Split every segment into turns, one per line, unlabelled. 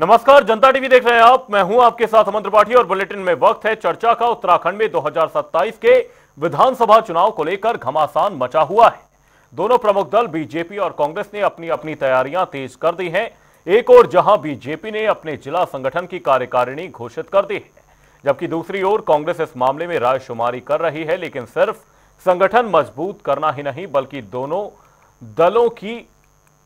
नमस्कार, जनता टीवी देख रहे हैं आप। मैं हूं आपके साथ अमन त्रिपाठी और बुलेटिन में वक्त है चर्चा का। उत्तराखंड में 2027 के विधानसभा चुनाव को लेकर घमासान मचा हुआ है। दोनों प्रमुख दल बीजेपी और कांग्रेस ने अपनी अपनी तैयारियां तेज कर दी हैं। एक ओर जहां बीजेपी ने अपने जिला संगठन की कार्यकारिणी घोषित कर दी है, जबकि दूसरी ओर कांग्रेस इस मामले में रायशुमारी कर रही है। लेकिन सिर्फ संगठन मजबूत करना ही नहीं, बल्कि दोनों दलों की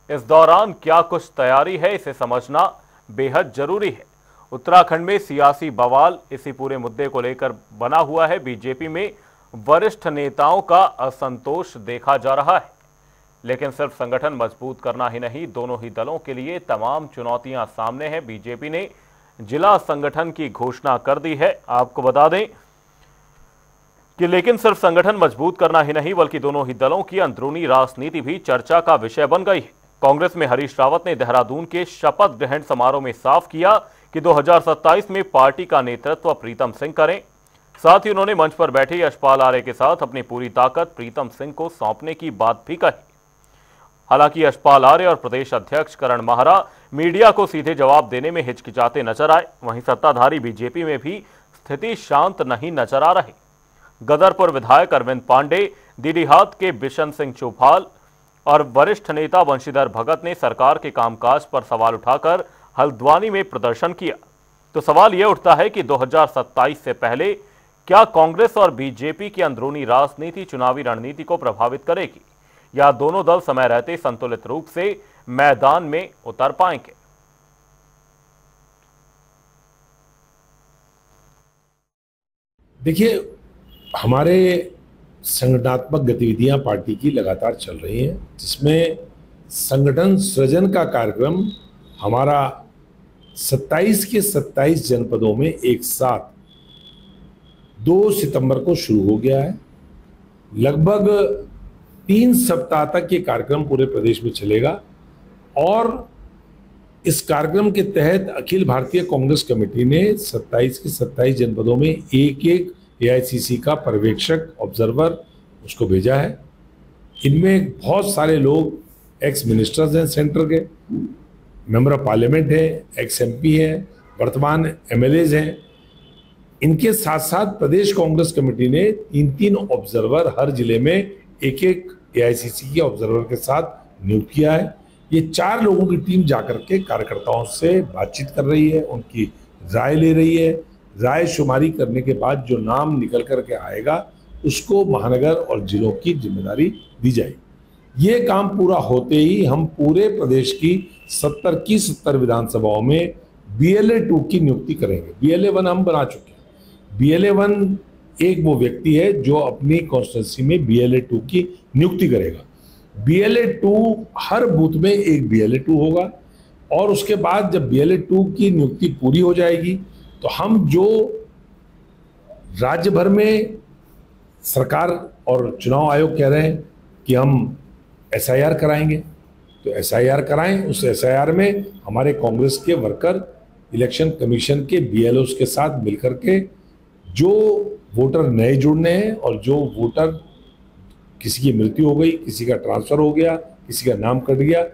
इस दौरान क्या कुछ तैयारी है, इसे समझना बेहद जरूरी है। उत्तराखंड में सियासी बवाल इसी पूरे मुद्दे को लेकर बना हुआ है। बीजेपी में वरिष्ठ नेताओं का असंतोष देखा जा रहा है। लेकिन सिर्फ संगठन मजबूत करना ही नहीं, दोनों ही दलों के लिए तमाम चुनौतियां सामने हैं। बीजेपी ने जिला संगठन की घोषणा कर दी है। आपको बता दें कि लेकिन सिर्फ संगठन मजबूत करना ही नहीं, बल्कि दोनों ही दलों की अंदरूनी राजनीति भी चर्चा का विषय बन गई है। कांग्रेस में हरीश रावत ने देहरादून के शपथ ग्रहण समारोह में साफ किया कि 2027 में पार्टी का नेतृत्व प्रीतम सिंह करें। साथ ही उन्होंने मंच पर बैठे यशपाल आर्य के साथ अपनी पूरी ताकत प्रीतम सिंह को सौंपने की बात भी कही। हालांकि यशपाल आर्य और प्रदेश अध्यक्ष करण माहरा मीडिया को सीधे जवाब देने में हिचकिचाते नजर आए। वहीं सत्ताधारी बीजेपी में भी स्थिति शांत नहीं नजर आ रही। गदरपुर विधायक अरविंद पांडे, दीदीहात के बिशन सिंह चौपाल और वरिष्ठ नेता बंशीधर भगत ने सरकार के कामकाज पर सवाल उठाकर हल्द्वानी में प्रदर्शन किया। तो सवाल यह उठता है कि 2027 से पहले क्या कांग्रेस और बीजेपी की अंदरूनी राजनीति चुनावी रणनीति को प्रभावित करेगी, या दोनों दल समय रहते संतुलित रूप से मैदान में उतर पाएंगे?
देखिए, हमारे संगठनात्मक गतिविधियां पार्टी की लगातार चल रही हैं, जिसमें संगठन सृजन का कार्यक्रम हमारा 27 के 27 जनपदों में एक साथ 2 सितंबर को शुरू हो गया है। लगभग 3 सप्ताह तक ये कार्यक्रम पूरे प्रदेश में चलेगा और इस कार्यक्रम के तहत अखिल भारतीय कांग्रेस कमेटी ने 27 के 27 जनपदों में एक एआईसीसी का पर्यवेक्षक ऑब्जर्वर उसको भेजा है। इनमें बहुत सारे लोग एक्स मिनिस्टर्स हैं, सेंटर के मेंबर ऑफ पार्लियामेंट हैं, एक्स एमपी हैं, वर्तमान एमएलएज हैं। इनके साथ साथ प्रदेश कांग्रेस कमेटी ने 3 ऑब्जर्वर हर जिले में एक एआईसीसी के ऑब्जर्वर के साथ नियुक्त किया है। ये 4 लोगों की टीम जाकर के कार्यकर्ताओं से बातचीत कर रही है, उनकी राय ले रही है। राय शुमारी करने के बाद जो नाम निकल करके आएगा उसको महानगर और जिलों की जिम्मेदारी दी जाएगी। ये काम पूरा होते ही हम पूरे प्रदेश की 70 की 70 विधानसभाओं में BLA 2 की नियुक्ति करेंगे। BLA 1 हम बना चुके हैं। BLA 1 एक वो व्यक्ति है जो अपनी कॉन्स्टिट्यूंसी में BLA 2 की नियुक्ति करेगा। BLA 2 हर बूथ में एक BLA 2 होगा और उसके बाद जब BLA 2 की नियुक्ति पूरी हो जाएगी तो हम जो राज्य भर में सरकार और चुनाव आयोग कह रहे हैं कि हम SIR कराएंगे, तो SIR कराएं। उस SIR में हमारे कांग्रेस के वर्कर इलेक्शन कमीशन के BLOs के साथ मिलकर के जो वोटर नए जुड़ने हैं और जो वोटर किसी की मृत्यु हो गई, किसी का ट्रांसफर हो गया, किसी का नाम कट गया,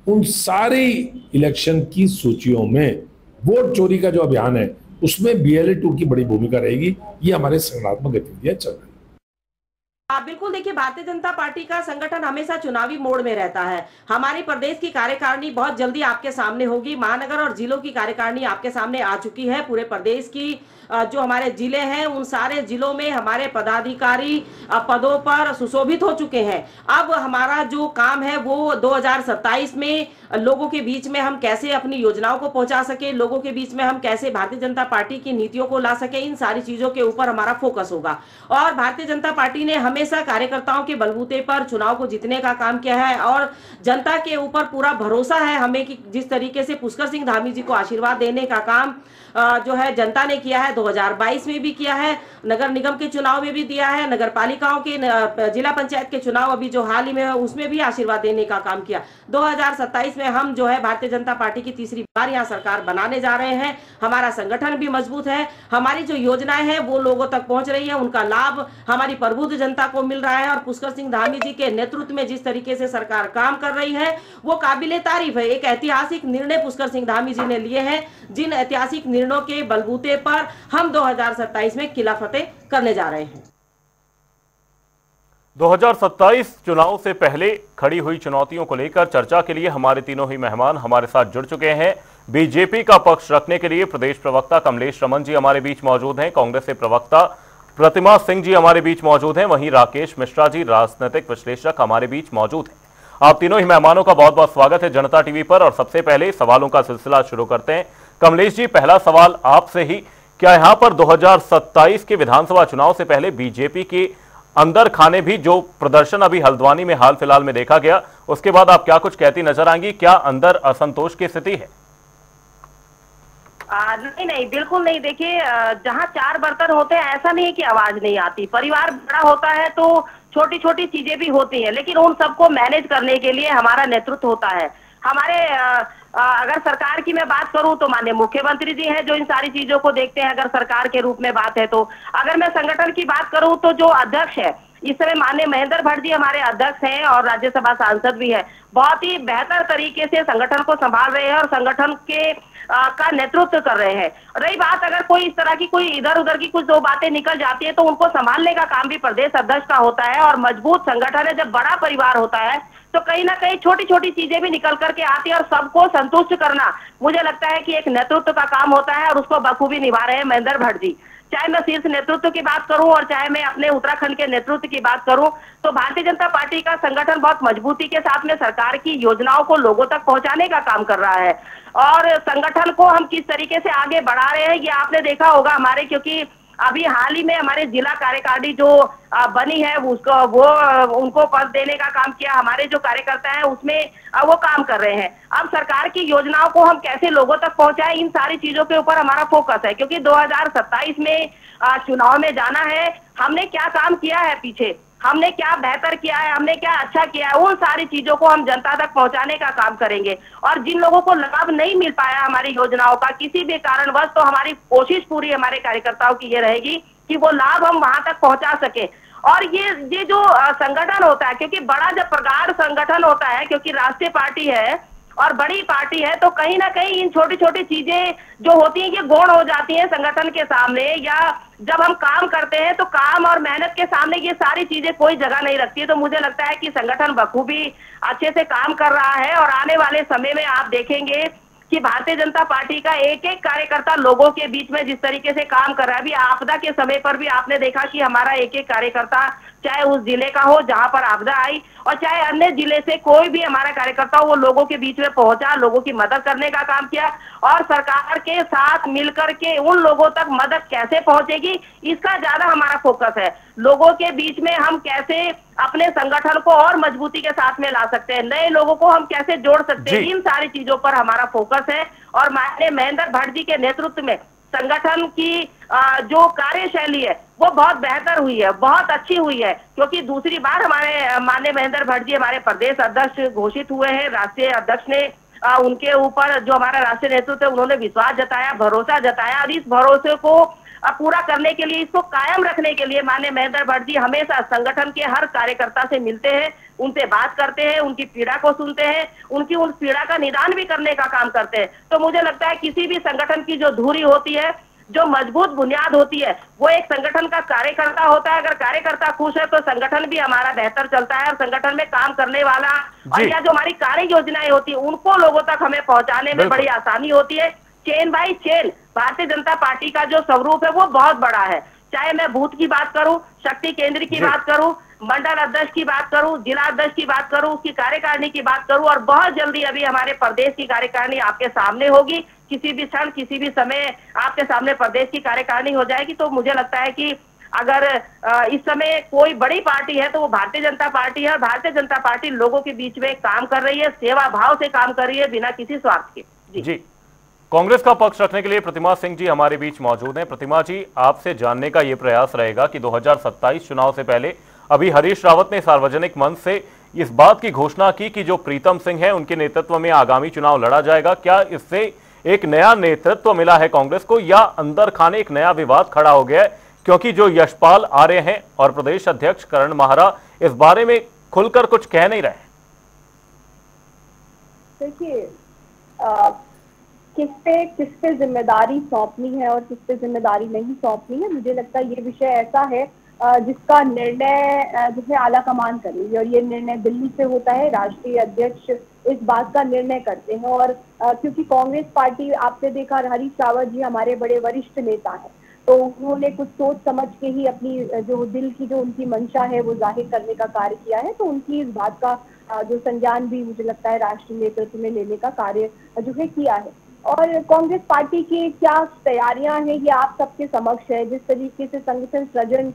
उन सारी इलेक्शन की सूचियों में वोट चोरी का जो अभियान है उसमें BLA 2 की बड़ी भूमिका रहेगी। ये हमारे संगठनात्मक गतिविधियां चल रही है।
बिल्कुल, देखिए, भारतीय जनता पार्टी का संगठन हमेशा चुनावी मोड में रहता है। हमारी प्रदेश की कार्यकारिणी बहुत जल्दी आपके सामने होगी। महानगर और जिलों की कार्यकारिणी आपके सामने आ चुकी है। पूरे प्रदेश की जो हमारे जिले हैं उन सारे जिलों में हमारे पदाधिकारी पदों पर सुशोभित हो चुके हैं। अब हमारा जो काम है वो 2027 में लोगों के बीच में हम कैसे अपनी योजनाओं को पहुंचा सके, लोगों के बीच में हम कैसे भारतीय जनता पार्टी की नीतियों को ला सके, इन सारी चीजों के ऊपर हमारा फोकस होगा। और भारतीय जनता पार्टी ने हमेशा कार्यकर्ताओं के बलबूते पर चुनाव को जीतने का काम किया है और जनता के ऊपर पूरा भरोसा है हमें कि जिस तरीके से पुष्कर सिंह धामी जी को आशीर्वाद देने का काम जो है जनता ने किया है, 2022 में भी किया है, नगर निगम के चुनाव में भी दिया है, नगर पालिकाओं के जिला पंचायत के चुनाव अभी जो हाल ही में है उसमें भी आशीर्वाद देने का काम किया। 2027 में हम जो है भारतीय जनता पार्टी की तीसरी बार यहाँ सरकार बनाने जा रहे हैं। हमारा संगठन भी मजबूत है, हमारी जो योजनाएं हैं वो लोगों तक पहुंच रही है, उनका लाभ हमारी प्रबुद्ध जनता जनता को मिल रहा है और पुष्कर सिंह धामी जी के नेतृत्व में जिस तरीके से सरकार काम कर रही है वो काबिले तारीफ है। एक ऐतिहासिक निर्णय पुष्कर सिंह धामी जी ने लिए हैं, जिन ऐतिहासिक निर्णयों के बलबूते पर हम 2027 में किला फतेह करने जा रहे हैं।
2027 चुनाव से पहले खड़ी हुई चुनौतियों को लेकर चर्चा के लिए हमारे तीनों ही मेहमान हमारे साथ जुड़ चुके हैं। बीजेपी का पक्ष रखने के लिए प्रदेश प्रवक्ता कमलेश रमन जी हमारे बीच मौजूद हैं, कांग्रेस से प्रवक्ता प्रतिमा सिंह जी हमारे बीच मौजूद हैं, वहीं राकेश मिश्रा जी राजनीतिक विश्लेषक हमारे बीच मौजूद हैं। आप तीनों ही मेहमानों का बहुत बहुत स्वागत है जनता टीवी पर। और सबसे पहले सवालों का सिलसिला शुरू करते हैं। कमलेश जी, पहला सवाल आपसे ही, क्या यहां पर 2027 के विधानसभा चुनाव से पहले बीजेपी के अंदर खाने भी जो प्रदर्शन अभी हल्द्वानी में हाल फिलहाल में देखा गया, उसके बाद आप क्या कुछ कहती नजर आएंगी? क्या अंदर असंतोष की स्थिति है?
नहीं, बिल्कुल नहीं। देखिए, जहाँ चार बर्तन होते हैं ऐसा नहीं है कि आवाज नहीं आती। परिवार बड़ा होता है तो छोटी छोटी चीजें भी होती हैं, लेकिन उन सबको मैनेज करने के लिए हमारा नेतृत्व होता है। हमारे अगर सरकार की मैं बात करूं तो माननीय मुख्यमंत्री जी हैं जो इन सारी चीजों को देखते हैं, अगर सरकार के रूप में बात है तो। अगर मैं संगठन की बात करूं तो जो अध्यक्ष है इस समय माननीय महेंद्र भट्ट जी हमारे अध्यक्ष हैं और राज्यसभा सांसद भी है, बहुत ही बेहतर तरीके से संगठन को संभाल रहे हैं और संगठन के का नेतृत्व कर रहे हैं। रही बात अगर कोई इस तरह की कोई इधर उधर की कुछ दो बातें निकल जाती है तो उनको संभालने का काम भी प्रदेश अध्यक्ष का होता है। और मजबूत संगठन है, जब बड़ा परिवार होता है तो कहीं ना कहीं छोटी छोटी चीजें भी निकल करके आती है और सबको संतुष्ट करना मुझे लगता है कि एक नेतृत्व का काम होता है और उसको बखूबी निभा रहे हैं महेंद्र भट्ट जी। चाहे मैं शीर्ष नेतृत्व की बात करूं और चाहे मैं अपने उत्तराखंड के नेतृत्व की बात करूं तो भारतीय जनता पार्टी का संगठन बहुत मजबूती के साथ में सरकार की योजनाओं को लोगों तक पहुंचाने का काम कर रहा है। और संगठन को हम किस तरीके से आगे बढ़ा रहे हैं ये आपने देखा होगा हमारे, क्योंकि अभी हाल ही में हमारे जिला कार्यकारिणी जो बनी है उसको वो उनको पद देने का काम किया। हमारे जो कार्यकर्ता हैं उसमें वो काम कर रहे हैं। अब सरकार की योजनाओं को हम कैसे लोगों तक पहुंचाएं, इन सारी चीजों के ऊपर हमारा फोकस है, क्योंकि 2027 में चुनाव में जाना है। हमने क्या काम किया है पीछे, हमने क्या बेहतर किया है, हमने क्या अच्छा किया है, उन सारी चीजों को हम जनता तक पहुंचाने का काम करेंगे। और जिन लोगों को लाभ नहीं मिल पाया हमारी योजनाओं का किसी भी कारणवश, तो हमारी कोशिश पूरी हमारे कार्यकर्ताओं की ये रहेगी कि वो लाभ हम वहां तक पहुंचा सके। और ये जो संगठन होता है, क्योंकि बड़ा जब प्रगाढ़ संगठन होता है, क्योंकि राष्ट्रीय पार्टी है और बड़ी पार्टी है, तो कहीं ना कहीं इन छोटी छोटी चीजें जो होती हैं ये गौण हो जाती हैं संगठन के सामने। या जब हम काम करते हैं तो काम और मेहनत के सामने ये सारी चीजें कोई जगह नहीं रखती है। तो मुझे लगता है कि संगठन बखूबी अच्छे से काम कर रहा है और आने वाले समय में आप देखेंगे कि भारतीय जनता पार्टी का एक एक कार्यकर्ता लोगों के बीच में जिस तरीके से काम कर रहा है। अभी आपदा के समय पर भी आपने देखा कि हमारा एक एक कार्यकर्ता चाहे उस जिले का हो जहां पर आपदा आई और चाहे अन्य जिले से कोई भी हमारा कार्यकर्ता हो, वो लोगों के बीच में पहुंचा, लोगों की मदद करने का काम किया। और सरकार के साथ मिलकर के उन लोगों तक मदद कैसे पहुंचेगी इसका ज्यादा हमारा फोकस है। लोगों के बीच में हम कैसे अपने संगठन को और मजबूती के साथ में ला सकते हैं, नए लोगों को हम कैसे जोड़ सकते हैं, इन सारी चीजों पर हमारा फोकस है। और माननीय महेंद्र भट्ट जी के नेतृत्व में संगठन की जो कार्यशैली है वो बहुत बेहतर हुई है, बहुत अच्छी हुई है। क्योंकि दूसरी बार हमारे माननीय महेंद्र भट्ट जी हमारे प्रदेश अध्यक्ष घोषित हुए हैं। राष्ट्रीय अध्यक्ष ने उनके ऊपर जो हमारा राष्ट्रीय नेतृत्व है उन्होंने विश्वास जताया, भरोसा जताया। और इस भरोसे को पूरा करने के लिए, इसको कायम रखने के लिए माननीय महेंद्र भट्ट जी हमेशा संगठन के हर कार्यकर्ता से मिलते हैं, उनसे बात करते हैं, उनकी पीड़ा को सुनते हैं, उनकी उस पीड़ा का निदान भी करने का काम करते हैं। तो मुझे लगता है किसी भी संगठन की जो धुरी होती है, जो मजबूत बुनियाद होती है, वो एक संगठन का कार्यकर्ता होता है। अगर कार्यकर्ता खुश है तो संगठन भी हमारा बेहतर चलता है। और संगठन में काम करने वाला और या जो हमारी कार्य योजनाएं होती है उनको लोगों तक हमें पहुंचाने में बड़ी आसानी होती है। Chain by chain Bharatiya Janata party का जो स्वरूप है वो बहुत बड़ा है। चाहे मैं बूथ की बात करूं, शक्ति केंद्र की बात करूं, मंडल अध्यक्ष की बात करूं, जिला अध्यक्ष की बात करूं, उसकी कार्यकारिणी की बात करूं, और बहुत जल्दी अभी हमारे प्रदेश की कार्यकारिणी आपके सामने होगी। किसी भी क्षण किसी भी समय आपके सामने प्रदेश की कार्यकारिणी हो जाएगी। तो मुझे लगता है कि अगर इस समय कोई बड़ी पार्टी है तो वो भारतीय जनता पार्टी है। और भारतीय जनता पार्टी लोगों के बीच में काम कर रही है, सेवा भाव से काम कर रही है, बिना किसी स्वार्थ के।
जी, कांग्रेस का पक्ष रखने के लिए प्रतिमा सिंह जी हमारे बीच मौजूद हैं। प्रतिमा जी, आपसे जानने का यह प्रयास रहेगा कि 2027 चुनाव से पहले अभी हरीश रावत ने सार्वजनिक मंच से इस बात की घोषणा की कि जो प्रीतम सिंह है उनके नेतृत्व में आगामी चुनाव लड़ा जाएगा। क्या इससे एक नया नेतृत्व मिला है कांग्रेस को, या अंदर खाने एक नया विवाद खड़ा हो गया है क्योंकि जो यशपाल आर्य हैं और प्रदेश अध्यक्ष करण माहरा इस बारे में खुलकर कुछ कह नहीं रहे।
देखिए, किस पे जिम्मेदारी सौंपनी है और किस पे जिम्मेदारी नहीं सौंपनी है, मुझे लगता है ये विषय ऐसा है जिसका निर्णय जो है आला कमान करेगी, और ये निर्णय दिल्ली से होता है। राष्ट्रीय अध्यक्ष इस बात का निर्णय करते हैं, और क्योंकि कांग्रेस पार्टी, आपने देखा हरीश रावत जी हमारे बड़े वरिष्ठ नेता हैं, तो उन्होंने कुछ सोच समझ के ही अपनी जो दिल की जो उनकी मंशा है वो जाहिर करने का कार्य किया है। तो उनकी इस बात का जो संज्ञान भी मुझे लगता है राष्ट्रीय नेतृत्व में लेने का कार्य जो है किया है। और कांग्रेस पार्टी की क्या तैयारियां हैं ये आप सबके समक्ष है। जिस तरीके से संगठन सृजन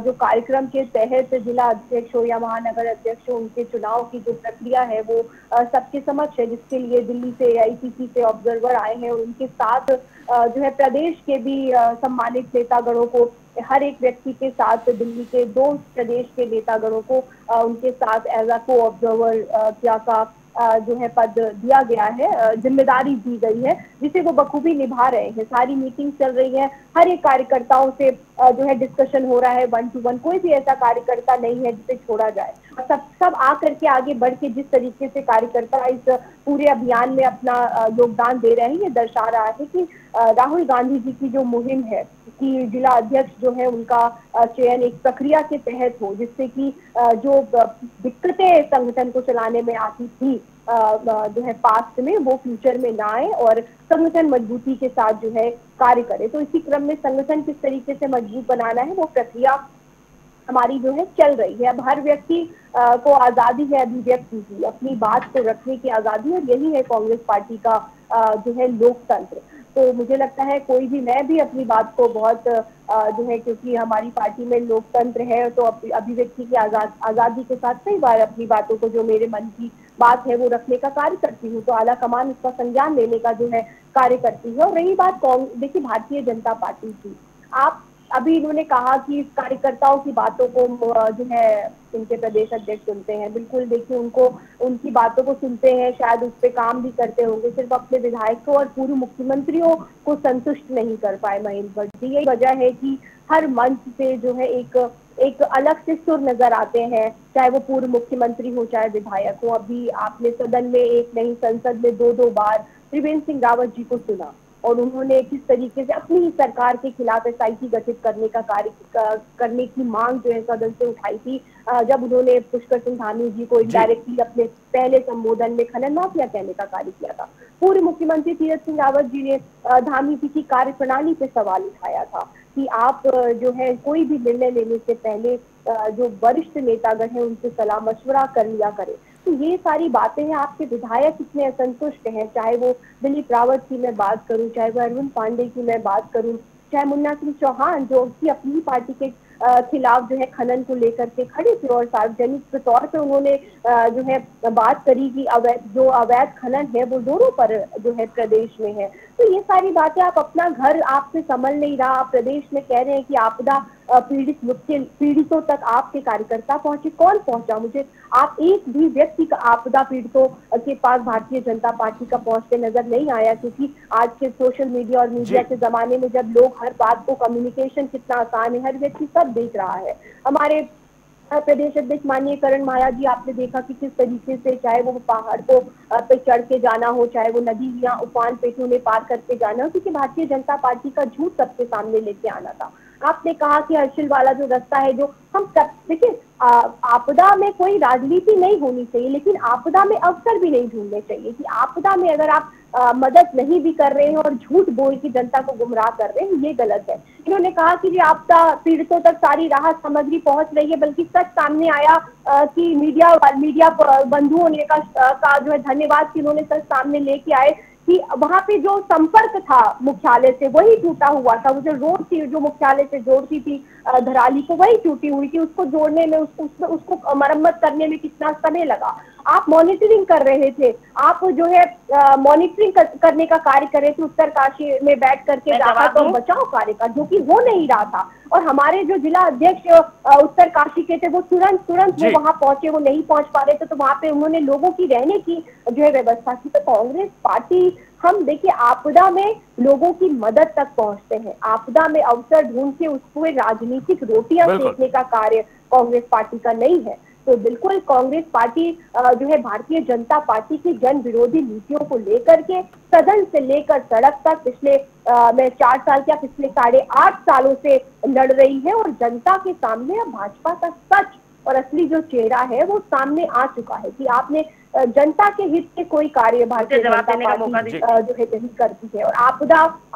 जो कार्यक्रम के तहत जिला अध्यक्ष हो या महानगर अध्यक्ष हो, उनके चुनाव की जो प्रक्रिया है वो सबके समक्ष है, जिसके लिए दिल्ली से AICC से ऑब्जर्वर आए हैं, और उनके साथ जो है प्रदेश के भी सम्मानित नेतागणों को, हर एक व्यक्ति के साथ दिल्ली के 2 प्रदेश के नेतागणों को उनके साथ एज अ को ऑब्जर्वर क्या का जो है पद दिया गया है, जिम्मेदारी दी गई है, जिसे वो बखूबी निभा रहे हैं। सारी मीटिंग चल रही है, हर एक कार्यकर्ताओं से जो है डिस्कशन हो रहा है 1 to 1। कोई भी ऐसा कार्यकर्ता नहीं है जिसे छोड़ा जाए, और सब आकर के आगे बढ़ के जिस तरीके से कार्यकर्ता इस पूरे अभियान में अपना योगदान दे रहे हैं, ये दर्शा रहा है कि राहुल गांधी जी की जो मुहिम है कि जिला अध्यक्ष जो है उनका चयन एक प्रक्रिया के तहत हो, जिससे कि जो दिक्कतें संगठन को चलाने में आती थी जो है पास्ट में, वो फ्यूचर में ना आए और संगठन मजबूती के साथ जो है कार्य करे। तो इसी क्रम में संगठन किस तरीके से मजबूत बनाना है वो प्रक्रिया हमारी जो है चल रही है। अब हर व्यक्ति को आजादी है अभिव्यक्ति की, अपनी बात को रखने की आजादी, और यही है कांग्रेस पार्टी का जो है लोकतंत्र। तो मुझे लगता है कोई भी, मैं भी अपनी बात को बहुत जो है, क्योंकि हमारी पार्टी में लोकतंत्र है तो अभिव्यक्ति की आजादी के साथ कई बार अपनी बातों को, जो मेरे मन की बात है वो रखने का कार्य करती हूँ। तो आला कमान इसका संज्ञान लेने का जो है कार्य करती है। और रही बात देखिए भारतीय जनता पार्टी की, आप अभी इन्होंने कहा कि कार्यकर्ताओं की बातों को जो है इनके प्रदेश अध्यक्ष सुनते हैं। बिल्कुल, देखिए उनको, उनकी बातों को सुनते हैं, शायद उस पर काम भी करते होंगे, सिर्फ अपने विधायकों और पूर्व मुख्यमंत्रियों को संतुष्ट नहीं कर पाए महेंद्र भट्ट जी। यही वजह है कि हर मंच से जो है एक अलग से सुर नजर आते हैं, चाहे वो पूर्व मुख्यमंत्री हो चाहे विधायक हो। अभी आपने सदन में एक नहीं, संसद में 2 बार त्रिवेंद्र सिंह रावत जी को सुना, और उन्होंने किस तरीके से अपनी ही सरकार के खिलाफ SIT गठित करने का कार्य करने की मांग जो है सदन से उठाई थी, जब उन्होंने पुष्कर सिंह धामी जी को इनडायरेक्टली अपने पहले संबोधन में खनन माफिया कहने का कार्य किया था। पूर्व मुख्यमंत्री तीरथ सिंह रावत जी ने धामी जी की कार्यप्रणाली पे सवाल उठाया था कि आप जो है कोई भी निर्णय लेने से पहले जो वरिष्ठ नेतागण हैं उनसे सलाह मशवरा कर लिया करें। तो ये सारी बातें हैं। आपके विधायक इतने असंतुष्ट हैं, चाहे वो दिलीप रावत की मैं बात करूं, चाहे वो अरविंद पांडे की मैं बात करूं, चाहे मुन्ना सिंह चौहान जो की अपनी पार्टी के खिलाफ जो है खनन को लेकर के खड़े थे, और सार्वजनिक तौर पे उन्होंने जो है बात करी कि जो अवैध खनन है वो दोनों पर जो है प्रदेश में है। तो ये सारी बातें, आप अपना घर आपसे संभल नहीं रहा, आप प्रदेश में कह रहे हैं कि आपदा पीड़ितों तक आपके कार्यकर्ता पहुंचे। कौन पहुंचा? मुझे आप एक भी व्यक्ति का आपदा पीड़ितों के पास भारतीय जनता पार्टी का पहुंचते नजर नहीं आया, क्योंकि आज के सोशल मीडिया और मीडिया के जमाने में जब लोग हर बात को, कम्युनिकेशन कितना आसान है, हर व्यक्ति सब देख रहा है। हमारे प्रदेश अध्यक्ष माननीय करण माया जी, आपने देखा कि किस तरीके से, चाहे वो पहाड़ को पे चढ़ के जाना हो, चाहे वो नदी या उफान पे उन्हें पार करके जाना हो, क्योंकि भारतीय जनता पार्टी का झूठ सबके सामने लेके आना था। आपने कहा कि हर्षिल वाला जो रास्ता है, जो हम सब, देखिए आपदा में कोई राजनीति नहीं होनी चाहिए, लेकिन आपदा में अवसर भी नहीं ढूंढने चाहिए कि आपदा में अगर आप मदद नहीं भी कर रहे हैं और झूठ बोल की जनता को गुमराह कर रहे हैं, ये गलत है। इन्होंने कहा कि आपदा पीड़ितों तक सारी राहत सामग्री पहुंच रही है, बल्कि सच सामने आया कि मीडिया बंधुओं ने का जो है धन्यवाद कि उन्होंने सच सामने लेके आए कि वहां पे जो संपर्क था मुख्यालय से वही टूटा हुआ था। वो जो रोड थी जो मुख्यालय से जोड़ती थी धराली को, वही टूटी हुई थी। उसको जोड़ने में, उसको मरम्मत करने में कितना समय लगा। आप मॉनिटरिंग कर रहे थे, आप जो है मॉनिटरिंग करने का कार्य कर रहे थे उत्तरकाशी में बैठ करके राहत और बचाव कार्य का, जो कि हो नहीं रहा था। और हमारे जो जिला अध्यक्ष उत्तरकाशी के थे वो तुरंत वो वहां पहुंचे, वो नहीं पहुंच पा रहे थे, तो वहां पे उन्होंने लोगों की रहने की जो है व्यवस्था की। तो कांग्रेस पार्टी, हम देखिए आपदा में लोगों की मदद तक पहुंचते हैं, आपदा में अवसर ढूंढ के उसको राजनीतिक रोटियां सेकने का कार्य कांग्रेस पार्टी का नहीं है। तो बिल्कुल कांग्रेस पार्टी जो है भारतीय जनता पार्टी की जन विरोधी नीतियों को लेकर के सदन से लेकर सड़क तक पिछले मैं 4 साल क्या पिछले 8.5 सालों से लड़ रही है। और जनता के सामने अब भाजपा का सच और असली जो चेहरा है वो सामने आ चुका है कि आपने जनता के हित के कोई कार्य भारतीय जनता पार्टी जो है नहीं करती है। और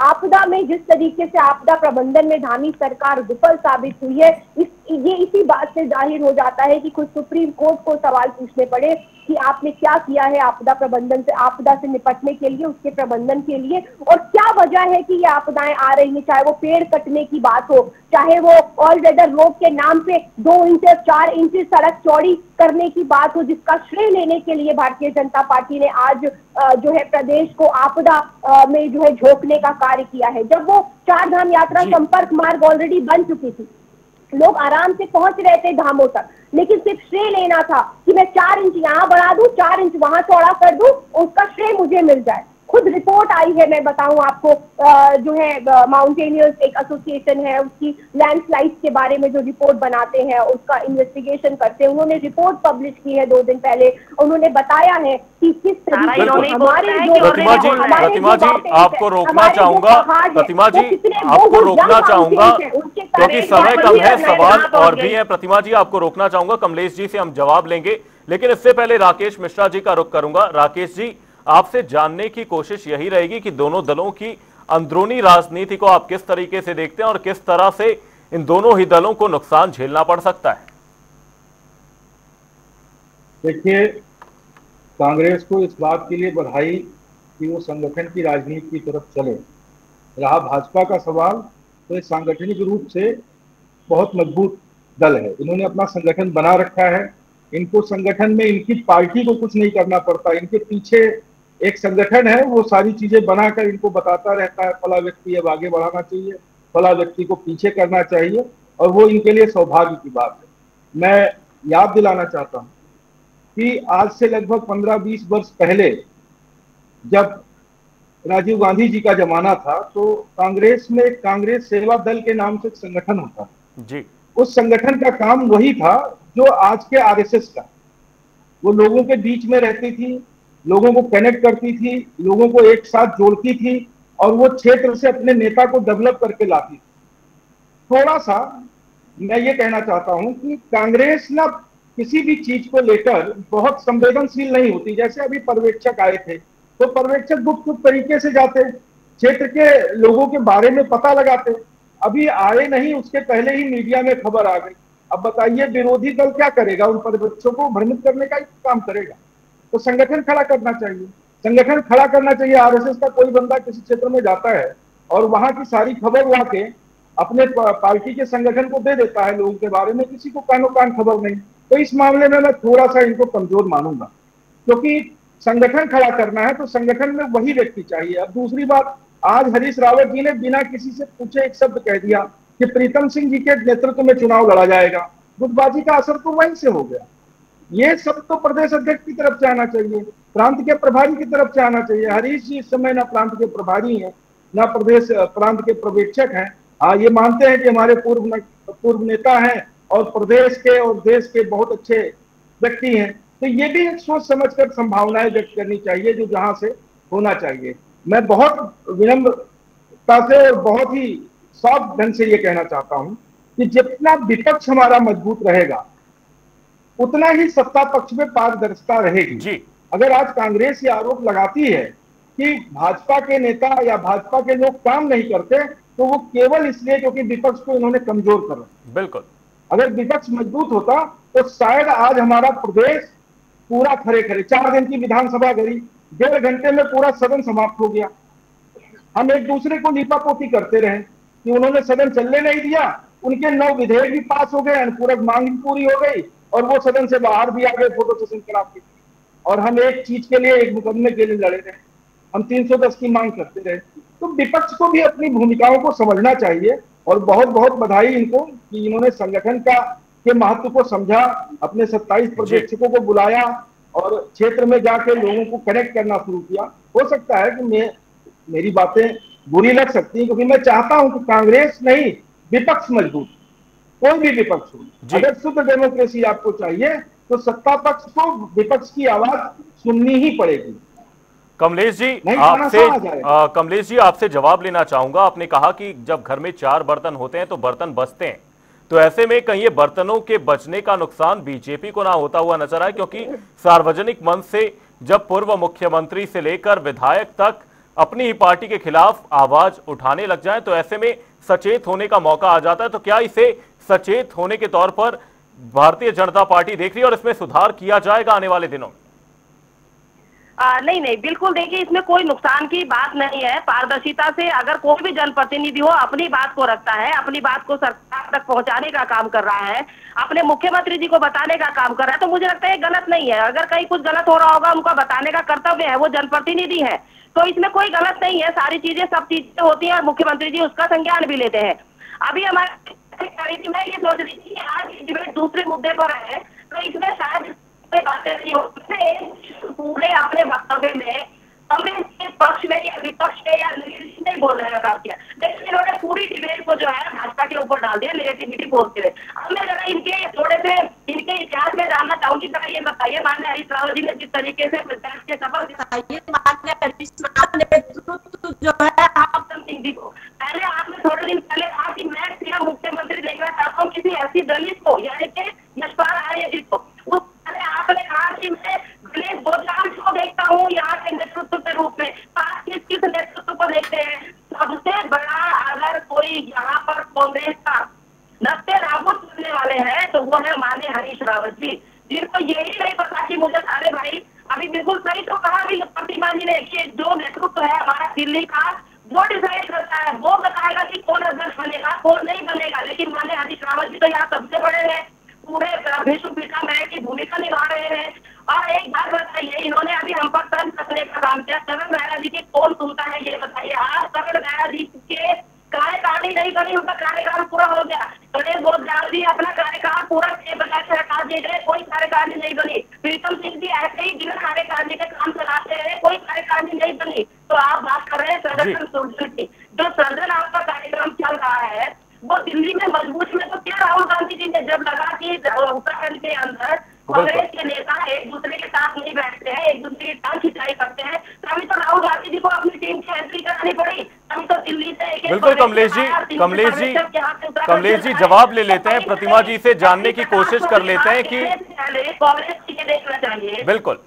आपदा में जिस तरीके से आपदा प्रबंधन में धामी सरकार विफल साबित हुई है, ये इसी बात से जाहिर हो जाता है कि खुद सुप्रीम कोर्ट को सवाल पूछने पड़े कि आपने क्या किया है आपदा प्रबंधन से, आपदा से निपटने के लिए, उसके प्रबंधन के लिए, और क्या वजह है कि ये आपदाएं आ रही हैं। चाहे वो पेड़ कटने की बात हो, चाहे वो ऑल वेदर रोड के नाम पे 2 इंच 4 इंच सड़क चौड़ी करने की बात हो, जिसका श्रेय लेने के लिए भारतीय जनता पार्टी ने आज जो है प्रदेश को आपदा में जो है झोंकने का कार्य किया है। जब वो 4 धाम यात्रा संपर्क मार्ग ऑलरेडी बन चुकी थी, लोग आराम से पहुंच रहे थे धामों तक, लेकिन सिर्फ श्रेय लेना था कि मैं 4 इंच यहाँ बढ़ा दूं, 4 इंच वहां चौड़ा कर दूं, उसका श्रेय मुझे मिल जाए। खुद रिपोर्ट आई है, मैं बताऊं आपको, जो है माउंटेनियर्स एक एसोसिएशन है, उसकी लैंडस्लाइड्स के बारे में जो रिपोर्ट बनाते हैं, उसका इन्वेस्टिगेशन करते हैं, उन्होंने रिपोर्ट पब्लिश की है 2 दिन पहले। उन्होंने बताया है कि किस तरीके से हमारे
प्रतिमा जी आपको रोकना चाहूंगा, प्रतिमा जी आपको रोकना चाहूंगा क्योंकि समय कम है, सवाल और भी है। प्रतिमा जी आपको रोकना चाहूंगा, कमलेश जी से हम जवाब लेंगे, लेकिन इससे पहले राकेश मिश्रा जी का रुख करूंगा। राकेश जी, आपसे जानने की कोशिश यही रहेगी कि दोनों दलों की अंदरूनी राजनीति को आप किस तरीके से देखते हैं और किस तरह से इन दोनों ही दलों को नुकसान झेलना पड़ सकता है।
देखिए, कांग्रेस को इस बात के लिए बधाई कि वो संगठन की राजनीति की तरफ चले। रहा भाजपा का सवाल, तो ये सांगठनिक रूप से बहुत मजबूत दल है, इन्होंने अपना संगठन बना रखा है, इनको संगठन में इनकी पार्टी को कुछ नहीं करना पड़ता, इनके पीछे एक संगठन है, वो सारी चीजें बनाकर इनको बताता रहता है, फला व्यक्ति अब आगे बढ़ाना चाहिए, फला व्यक्ति को पीछे करना चाहिए, और वो इनके लिए सौभाग्य की बात है। मैं याद दिलाना चाहता हूँ कि आज से लगभग 15-20 वर्ष पहले जब राजीव गांधी जी का जमाना था, तो कांग्रेस में कांग्रेस सेवा दल के नाम से एक संगठन होता
जी।
उस संगठन का काम वही था जो आज के आरएसएस का। वो लोगों के बीच में रहती थी, लोगों को कनेक्ट करती थी, लोगों को एक साथ जोड़ती थी, और वो क्षेत्र से अपने नेता को डेवलप करके लाती थी। थोड़ा सा मैं ये कहना चाहता हूं कि कांग्रेस ना किसी भी चीज को लेकर बहुत संवेदनशील नहीं होती। जैसे अभी पर्यवेक्षक आए थे, तो पर्यवेक्षक गुप्त तरीके से जाते, क्षेत्र के लोगों के बारे में पता लगाते। अभी आए नहीं, उसके पहले ही मीडिया में खबर आ गई। अब बताइए विरोधी दल क्या करेगा? उन पर्यवेक्षकों को भ्रमित करने का ही काम करेगा। तो संगठन खड़ा करना चाहिए, संगठन खड़ा करना चाहिए। आरएसएस का कोई बंदा किसी क्षेत्र में जाता है और वहां की सारी खबर वहां के अपने पार्टी के संगठन को दे देता है लोगों के बारे में, किसी को कानो कान खबर नहीं। तो इस मामले में मैं थोड़ा सा इनको कमजोर मानूंगा, क्योंकि संगठन खड़ा करना है तो संगठन में वही व्यक्ति चाहिए। अब दूसरी बात, आज हरीश रावत जी ने बिना किसी से पूछे एक शब्द कह दिया कि प्रीतम सिंह जी के नेतृत्व में चुनाव लड़ा जाएगा। गुटबाजी का असर तो वहीं से हो गया। ये सब तो प्रदेश अध्यक्ष की तरफ से आना चाहिए, प्रांत के प्रभारी की तरफ से आना चाहिए। हरीश जी इस समय ना प्रांत के प्रभारी हैं, ना प्रदेश प्रांत के पर्यवेक्षक हैं। हाँ, ये मानते हैं कि हमारे पूर्व नेता हैं और प्रदेश के और देश के बहुत अच्छे व्यक्ति हैं, तो ये भी एक सोच समझकर संभावनाएं व्यक्त करनी चाहिए जो जहां से होना चाहिए। मैं बहुत विनम्रता से और बहुत ही सॉफ्ट ढंग से ये कहना चाहता हूं कि जितना विपक्ष हमारा मजबूत रहेगा उतना ही सत्ता पक्ष में पारदर्शिता रहेगी
जी।
अगर आज कांग्रेस ये आरोप लगाती है कि भाजपा के नेता या भाजपा के लोग काम नहीं करते, तो वो केवल इसलिए क्योंकि विपक्ष को इन्होंने कमजोर कर रखा।
बिल्कुल,
अगर विपक्ष मजबूत होता तो शायद आज हमारा प्रदेश पूरा खरे खरे 4 दिन की विधानसभा गई, 1.5 घंटे में पूरा सदन समाप्त हो गया। हम एक दूसरे को लीपापोती करते रहे कि उन्होंने सदन चलने नहीं दिया, उनके 9 विधेयक भी पास हो गए, अनुपूरक मांग भी पूरी हो गई और वो सदन से बाहर भी आ गए फोटो सेशन करा के। और हम एक चीज के लिए, एक मुकदमे के लिए लड़े रहे, हम 310 की मांग करते रहे। तो विपक्ष को भी अपनी भूमिकाओं को समझना चाहिए और बहुत बहुत बधाई इनको कि इन्होंने संगठन के महत्व को समझा, अपने 27 पर्यवेक्षकों को बुलाया और क्षेत्र में जाके लोगों को कनेक्ट करना शुरू किया। हो सकता है कि मेरी बातें बुरी लग सकती हैं, क्योंकि मैं चाहता हूं कि कांग्रेस नहीं, विपक्ष मजबूत, कोई भी विपक्ष हो। अगर शुद्ध डेमोक्रेसी आपको चाहिए तो सत्ता पक्ष को विपक्ष की आवाज सुननी ही पड़ेगी।
कमलेश जी आपसे जवाब लेना चाहूंगा। आपने कहा कि जब घर में 4 बर्तन होते हैं तो बर्तन बचते हैं, तो ऐसे में कहीं ये बर्तनों के बचने का नुकसान बीजेपी को ना होता हुआ नजर आए, क्योंकि सार्वजनिक मंच से जब पूर्व मुख्यमंत्री से लेकर विधायक तक अपनी ही पार्टी के खिलाफ आवाज उठाने लग जाए तो ऐसे में सचेत होने का मौका आ जाता है। तो क्या इसे सचेत होने के तौर पर भारतीय जनता पार्टी देख रही है और इसमें सुधार किया जाएगा आने वाले दिनों में?
नहीं, बिल्कुल देखिए, इसमें कोई नुकसान की बात नहीं है। पारदर्शिता से अगर कोई भी जनप्रतिनिधि हो अपनी बात को रखता है, अपनी बात को सरकार तक पहुंचाने का काम कर रहा है, अपने मुख्यमंत्री जी को बताने का काम कर रहा है, तो मुझे लगता है गलत नहीं है। अगर कहीं कुछ गलत हो रहा होगा, उनको बताने का कर्तव्य है, वो जनप्रतिनिधि है, तो इसमें कोई गलत नहीं है। सारी चीजें, सब चीजें होती है और मुख्यमंत्री जी उसका संज्ञान भी लेते हैं। अभी हमारे मैं ये सोच रही थी कि आज डिबेट दूसरे मुद्दे पर है, तो इसमें शायद बातें नहीं हो पूरे अपने वक्तव्य में कांग्रेस के पक्ष में या विपक्ष में या नहीं बोलने का काम किया, लेकिन इन्होंने पूरी डिबेट को जो है भाजपा के ऊपर डाल दिया, नेगेटिविटी बोलते हुए। अब मैं जरा इनके थोड़े से इनके इतिहास में जानना चाहूंगी। जरा ये बताइए, माननीय हरीश रावत जी ने जिस तरीके से पंचायत के शपथ दिखाई, माननीय हरीश रावत नेतृत्व जो है आप सिंह जी को, पहले आपने थोड़े दिन पहले कहा कि मैं सीएम मुख्यमंत्री देखना चाहता हूँ किसी ऐसी दलित को, यानी कि यशपाल आर्य जी को। आपने कहा कि मैं गणेश गोजाल को देखता हूँ यहाँ के नेतृत्व के रूप में। आप किस नेतृत्व को देखते हैं? सबसे बड़ा अगर कोई यहाँ पर कांग्रेस का नत्ते नाबूद करने वाले हैं तो वो है माननीय हरीश रावत जी, जिनको यही नहीं पता कि मुझे सारे भाई अभी बिल्कुल सही तो कहा भी प्रतिमा जी ने कि जो नेतृत्व है हमारा दिल्ली का वो डिसाइड करता है, वो बताएगा कि कौन अध्यक्ष बनेगा कौन नहीं बनेगा। लेकिन माननीय हरीश रावत जी तो यहाँ सबसे बड़े हैं, पूरे भीष्म पितामह की भूमिका निभा रहे हैं। और एक बात बताइए, इन्होंने अभी हम पर तंज कसने का काम किया, करण महरा जी की कौन सुनता है ये बताइए। आज करण महरा जी के कार्यकाल ही नहीं बनी, उनका कार्यकाल पूरा हो गया। गणेश गोजाल जी अपना कार्यकाल पूरा बजा के हटा दिए गए, कोई कार्यकारिणी नहीं बनी। प्रीतम सिंह जी ऐसे ही बिना कार्यकारिणी के काम चलाते रहे, कोई कार्यकारिणी नहीं बनी। तो आप बात कर रहे हैं संगठन सुदृढ़ की, जो सृजन आपका कार्यक्रम चल रहा है वो दिल्ली में मजबूत में, तो क्या राहुल गांधी जी ने जब लगा कि उत्तराखंड के अंदर कांग्रेस के नेता एक दूसरे के साथ नहीं बैठते हैं, एक दूसरे की टांग खिंचाई करते हैं, तभी तो राहुल गांधी जी को अपनी टीम की एंट्री करानी पड़ी, तभी तो दिल्ली से
बिल्कुल। कमलेश जी जवाब ले लेते हैं, प्रतिमा जी से जानने की कोशिश कर लेते हैं कि
कांग्रेस को देखना चाहिए।
बिल्कुल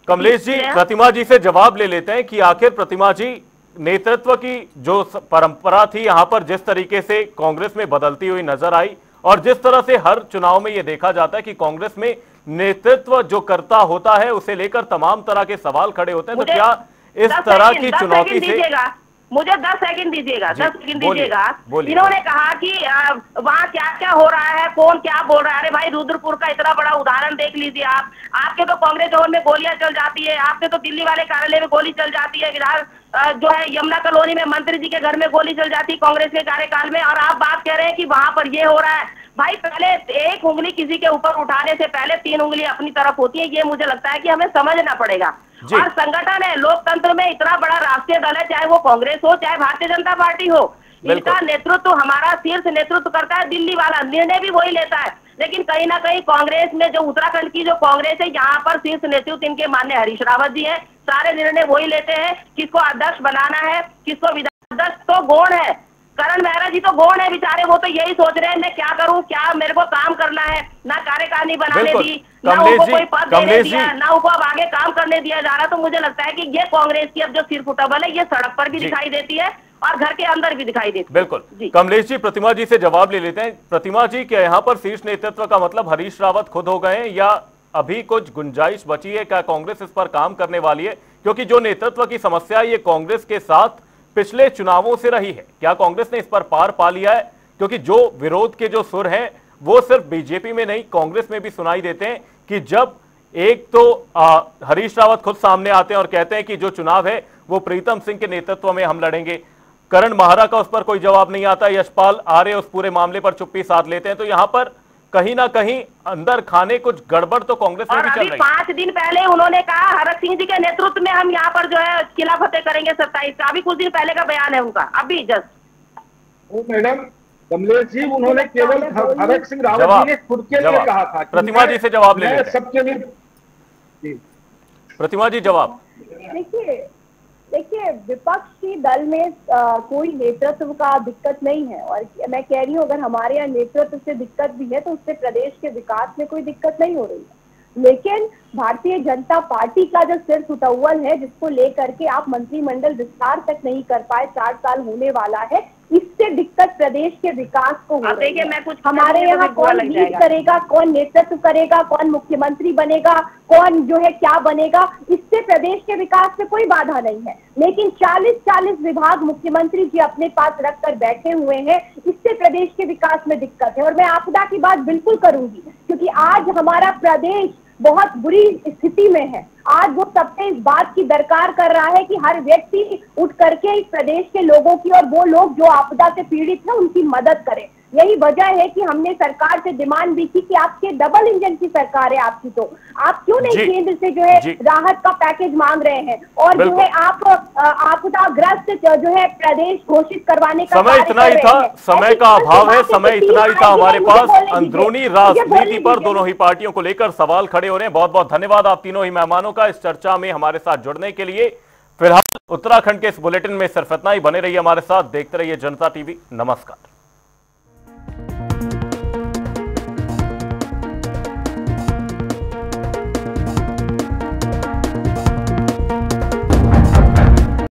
कमलेश जी, प्रतिमा जी से जवाब ले लेते हैं कि आखिर प्रतिमा जी नेतृत्व की जो परंपरा थी यहाँ पर जिस तरीके से कांग्रेस में बदलती हुई नजर आई और जिस तरह से हर चुनाव में यह देखा जाता है कि कांग्रेस में नेतृत्व जो करता होता है उसे लेकर तमाम तरह के सवाल खड़े होते हैं, तो क्या इस तरह की चुनौती से
मुझे 10 सेकंड दीजिएगा, 10 सेकंड दीजिएगा। इन्होंने कहा कि वहाँ क्या क्या हो रहा है, कौन क्या बोल रहा है। अरे भाई, रुद्रपुर का इतना बड़ा उदाहरण देख लीजिए आप। आपके तो कांग्रेस भवन में गोलियां चल जाती है, आपके तो दिल्ली वाले कार्यालय में गोली चल जाती है, विधान जो है यमुना कॉलोनी में मंत्री जी के घर में गोली चल जाती है कांग्रेस के कार्यकाल में, और आप बात कह रहे हैं कि वहां पर ये हो रहा है। भाई, पहले एक उंगली किसी के ऊपर उठाने से पहले 3 उंगली अपनी तरफ होती है, ये मुझे लगता है कि हमें समझना पड़ेगा। और संगठन है, लोकतंत्र में इतना बड़ा राष्ट्रीय दल है, चाहे वो कांग्रेस हो चाहे भारतीय जनता पार्टी हो, इनका नेतृत्व हमारा शीर्ष नेतृत्व करता है, दिल्ली वाला निर्णय भी वही लेता है। लेकिन कहीं ना कहीं कांग्रेस में जो उत्तराखंड की जो कांग्रेस है, यहाँ पर शीर्ष नेतृत्व इनके माननीय हरीश रावत जी है, सारे निर्णय वही लेते हैं, किसको अध्यक्ष बनाना है, किसको विधायक। तो गौण है, करण मेहरा जी तो गौण है बेचारे, वो तो यही सोच रहे हैं मैं क्या करूं, क्या मेरे को काम करना है, ना कार्यकारिणी बनाने दी, ना उनको कोई पद देने दिया, ना उनको अब आगे काम करने दिया जा रहा। तो मुझे लगता है कि ये कांग्रेस की अब जो सिरफुटबल है, ये सड़क पर भी दिखाई देती है और घर के अंदर भी दिखाई देती है।
बिल्कुल कमलेश जी, प्रतिमा जी से जवाब ले लेते हैं। प्रतिमा जी, क्या यहाँ पर शीर्ष नेतृत्व का मतलब हरीश रावत खुद हो गए या अभी कुछ गुंजाइश बची है? क्या कांग्रेस इस पर काम करने वाली है? क्योंकि जो नेतृत्व की समस्या है ये कांग्रेस के साथ पिछले चुनावों से रही है, क्या कांग्रेस ने इस पर पार पा लिया है? क्योंकि जो विरोध के जो सुर हैं वो सिर्फ बीजेपी में नहीं कांग्रेस में भी सुनाई देते हैं कि जब एक तो हरीश रावत खुद सामने आते हैं और कहते हैं कि जो चुनाव है वो प्रीतम सिंह के नेतृत्व में हम लड़ेंगे। करण माहरा का उस पर कोई जवाब नहीं आता। यशपाल आर्य उस पूरे मामले पर चुप्पी साध लेते हैं। तो यहां पर कहीं ना कहीं अंदर खाने कुछ गड़बड़ तो कांग्रेस में भी चल रही है।
5 दिन पहले उन्होंने कहा हरक सिंह जी के नेतृत्व में हम यहाँ पर जो है किला फतेह करेंगे 27 का। अभी कुछ दिन पहले का बयान है उनका, अभी जस्ट।
मैडम कमलेश जी, उन्होंने केवल हरक सिंह रावत जी ने खुद के लिए कहा था।
प्रतिमा जी से जवाब ले लेते हैं।
सबके लिए
प्रतिमा जी जवाब।
देखिए विपक्षी दल में कोई नेतृत्व का दिक्कत नहीं है, और मैं कह रही हूँ अगर हमारे यहाँ नेतृत्व से दिक्कत भी है तो उससे प्रदेश के विकास में कोई दिक्कत नहीं हो रही है। लेकिन भारतीय जनता पार्टी का जो सिर सुतौल है, जिसको लेकर के आप मंत्रिमंडल विस्तार तक नहीं कर पाए, 4 साल होने वाला है, इससे दिक्कत प्रदेश के विकास को हो रही है।
मैं कुछ
हमारे यहाँ कौन लीड करेगा, कौन नेतृत्व करेगा, कौन मुख्यमंत्री बनेगा, कौन जो है क्या बनेगा, इससे प्रदेश के विकास में कोई बाधा नहीं है। लेकिन 40 विभाग मुख्यमंत्री जी अपने पास रख कर बैठे हुए हैं, इससे प्रदेश के विकास में दिक्कत है। और मैं आपदा की बात बिल्कुल करूंगी, क्योंकि आज हमारा प्रदेश बहुत बुरी स्थिति में है। आज वो सबसे इस बात की दरकार कर रहा है कि हर व्यक्ति उठ करके इस प्रदेश के लोगों की, और वो लोग जो आपदा से पीड़ित हैं उनकी मदद करें। यही वजह है कि हमने सरकार से डिमांड भी की कि आपके डबल इंजन की सरकार है आपकी, तो आप क्यों नहीं केंद्र से जो है राहत का पैकेज मांग रहे हैं, और जो है आप आपदाग्रस्त जो है प्रदेश घोषित करवाने का
समय इतना ही था, समय का अभाव है, समय इतना ही था हमारे पास। अंदरूनी राजनीति पर दोनों ही पार्टियों को लेकर सवाल खड़े हो रहे हैं। बहुत बहुत धन्यवाद आप तीनों ही मेहमानों का इस चर्चा में हमारे साथ जुड़ने के लिए। फिलहाल उत्तराखंड के इस बुलेटिन में सिर्फ इतना ही। बने रहिए हमारे साथ, देखते रहिए जनता टीवी। नमस्कार।